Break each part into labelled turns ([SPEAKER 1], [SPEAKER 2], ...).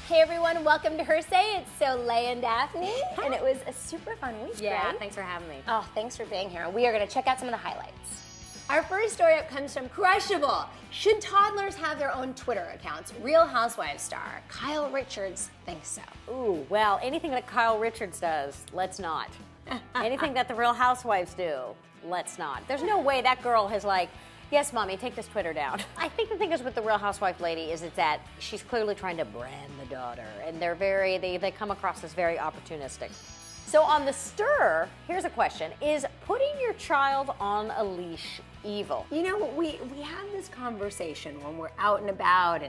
[SPEAKER 1] Hey everyone, welcome to Her Say. It's Soleil and Daphne, and it was a super fun week,
[SPEAKER 2] Yeah,
[SPEAKER 1] right?
[SPEAKER 2] thanks for having me.
[SPEAKER 1] Oh, thanks for being here. We are going to check out some of the highlights. Our first story up comes from Crushable. Should toddlers have their own Twitter accounts? Real Housewives star Kyle Richards thinks so.
[SPEAKER 2] Ooh, well, anything that Kyle Richards does, let's not. Anything that the Real Housewives do, let's not. There's no way that girl has like, yes, mommy, take this Twitter down. I think the thing is with the Real Housewife lady is that she's clearly trying to brand the daughter, and they come across as very opportunistic. So on The Stir, here's a question. Is putting your child on a leash evil?
[SPEAKER 1] You know, we have this conversation when we're out and about,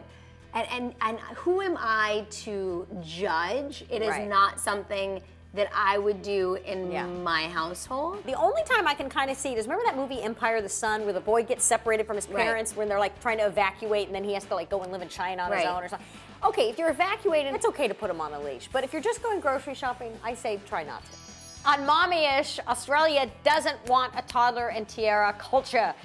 [SPEAKER 1] and who am I to judge? It is
[SPEAKER 2] Right.
[SPEAKER 1] not something that I would do in my household.
[SPEAKER 2] The only time I can kind of see it is, remember that movie Empire of the Sun where the boy gets separated from his parents when they're like trying to evacuate and then he has to like go and live in China on his own or something. Okay, if you're evacuating, it's okay to put him on a leash. But if you're just going grocery shopping, I say try not to. On Mommy-ish, Australia doesn't want a toddler and tiara culture.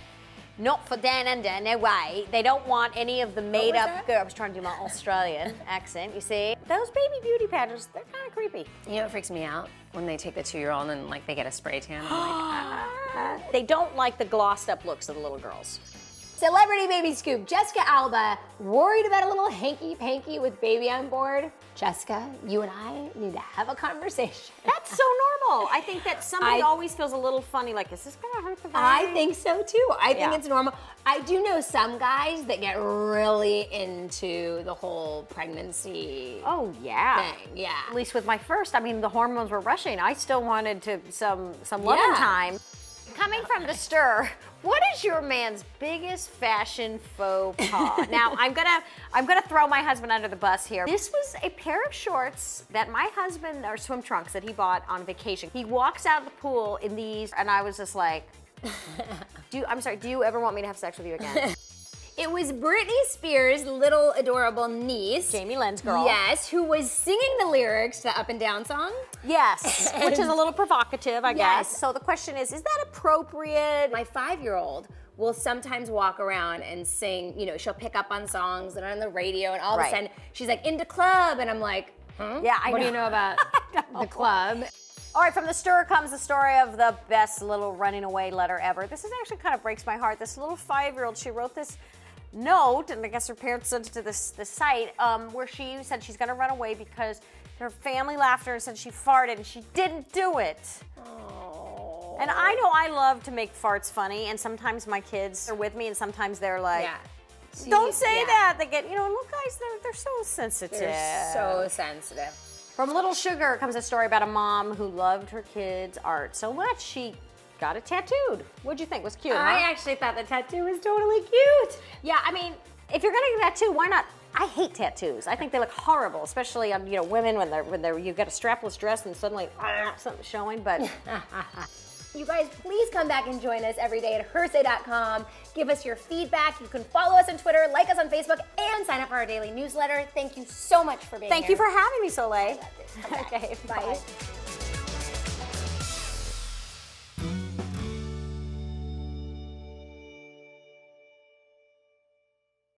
[SPEAKER 2] Not for Dan and Dan, no way. They don't want any of the made-up girls. I was trying to do my Australian accent, you see. Those baby beauty pageants, they're kind of creepy.
[SPEAKER 1] You know what freaks me out? When they take the 2-year-old and like they get a spray tan. I'm like,
[SPEAKER 2] They don't like the glossed-up looks of the little girls.
[SPEAKER 1] Celebrity baby scoop, Jessica Alba, worried about a little hanky-panky with baby on board. Jessica, you and I need to have a conversation.
[SPEAKER 2] That's so normal. I think that somebody always feels a little funny, like, is this gonna hurt the baby?
[SPEAKER 1] I think so too. I think it's normal. I do know some guys that get really into the whole pregnancy
[SPEAKER 2] Oh yeah.
[SPEAKER 1] thing. Yeah.
[SPEAKER 2] At least with my first, I mean, the hormones were rushing. I still wanted some loving time. Coming from The Stir, what is your man's biggest fashion faux pas? Now, I'm gonna throw my husband under the bus here. This was a pair of shorts that my husband, or swim trunks that he bought on vacation. He walks out of the pool in these, and I was just like, do you ever want me to have sex with you again?
[SPEAKER 1] It was Britney Spears' little adorable niece,
[SPEAKER 2] Jamie Lynn's girl.
[SPEAKER 1] Yes, who was singing the lyrics to the Up and Down song.
[SPEAKER 2] Yes, which is a little provocative, I guess. So the question is that appropriate?
[SPEAKER 1] My 5-year-old will sometimes walk around and sing, you know, she'll pick up on songs that are on the radio, and all of a sudden she's like, into club, and I'm like,
[SPEAKER 2] Yeah, I know.
[SPEAKER 1] What do you know about the club?
[SPEAKER 2] All right, from The Stir comes the story of the best little running away letter ever. This is actually kind of breaks my heart. This little 5-year-old, she wrote this note, and I guess her parents sent it to this site, where she said she's gonna run away because her family laughed at her and said she farted, and she didn't do it.
[SPEAKER 1] Oh.
[SPEAKER 2] And I know I love to make farts funny, and sometimes my kids are with me, and sometimes they're like, don't say that. They get, you know, look guys, they're so sensitive.
[SPEAKER 1] They're so sensitive.
[SPEAKER 2] From Little Sugar comes a story about a mom who loved her kids' art so much she got it tattooed. What'd you think? Was cute,
[SPEAKER 1] I
[SPEAKER 2] huh?
[SPEAKER 1] actually thought the tattoo was totally cute.
[SPEAKER 2] Yeah, I mean, if you're gonna get a tattoo, why not? I hate tattoos. I think they look horrible, especially on women when you get a strapless dress and suddenly something's showing. But
[SPEAKER 1] you guys, please come back and join us every day at hersay.com. Give us your feedback. You can follow us on Twitter, like us on Facebook, and sign up for our daily newsletter. Thank you so much for being here.
[SPEAKER 2] thank you for having me, Soleil.
[SPEAKER 1] Okay, bye.